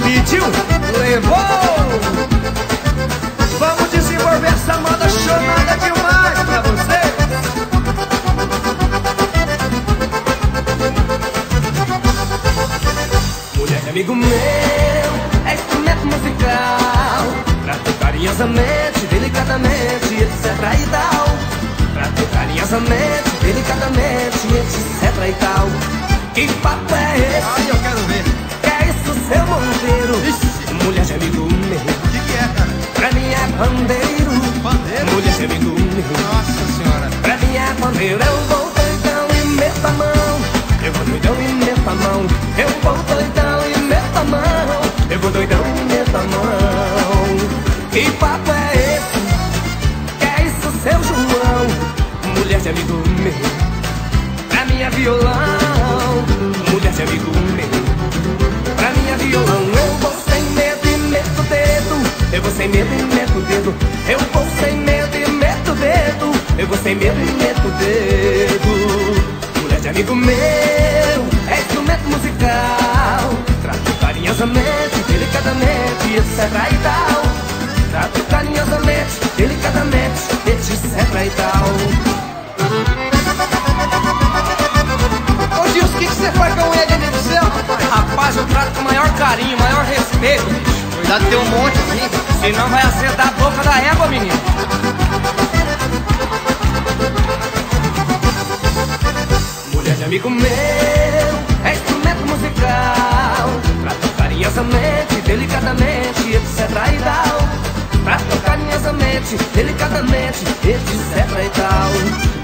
Pediu, levou. Vamos desenvolver essa moda chonada demais pra você. Mulher de amigo meu, é instrumento musical pra tocar carinhosamente, delicadamente, etc e tal. Pra tocar carinhosamente, delicadamente, etc e tal. Que papo é esse? Ai, eu quero ver. É isso, seu Monteiro? Ixi. Mulher de amigo meu, O que é, cara? pra mim é pandeiro. Pandeiro? Mulher de amigo meu, Nossa senhora. pra mim é pandeiro. Eu vou doidão e meto a mão. Eu vou doidão e meto a mão. Eu vou doidão e meto a mão. Eu vou doidão e meto a mão. Que papo é esse? Que é isso, seu João? Mulher de amigo meu, pra mim é violão. Mulher de amigo meu, pra mim é violão. Eu vou sem medo e meto o dedo. Eu vou sem medo e meto o dedo. Eu vou sem medo e meto o dedo. Eu vou sem medo e meto o dedo. Mulher de amigo meu, é instrumento musical. Trato carinhosamente, delicadamente, etc e tal. Trato carinhosamente, delicadamente, etc e tal. Ô Gilson, o que você faz com ele ali do céu, rapaz? Rapaz, eu trato com o maior carinho, maior respeito, bicho. Cuidado, tem um monte aqui. Senão vai acertar a boca da égua, menino. Mulher de amigo meu, é instrumento musical. Trato carinhosamente, delicadamente, etc e tal. Trato carinhosamente, delicadamente, etc e tal.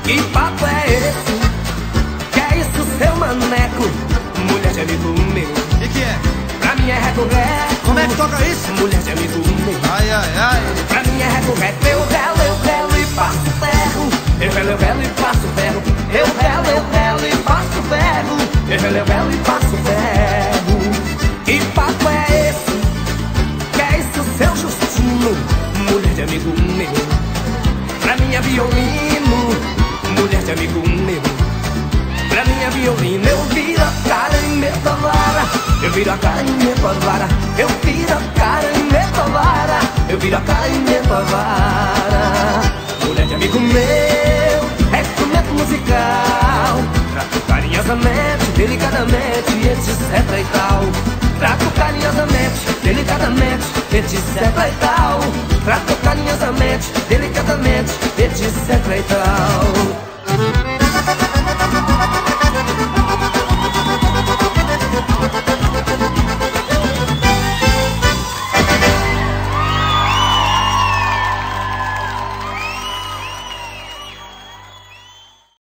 Que papo é esse? Que é isso, seu maneco? Mulher de amigo meu, O que é? pra mim é reco-reco. Como é que toca isso? Mulher de amigo meu, Ai, ai, ai. pra mim é reco-reco. Eu relo e passo ferro. Eu relo e passo ferro. Eu relo e passo ferro. Eu relo e passo ferro. Que papo é esse? Que é isso, seu Justino? Mulher de amigo meu, pra mim é violino. Mulher de amigo meu, pra mim é violino. Eu viro a cara e meto a vara. Eu viro a cara e meto a vara. Eu viro a cara e meto a vara. Eu viro a cara e meto a vara. Mulher de amigo meu, é instrumento musical. Trato carinhosamente, delicadamente, etc e tal. Trato carinhosamente, delicadamente, etc e tal. Trato carinhosamente, delicadamente, etc e tal.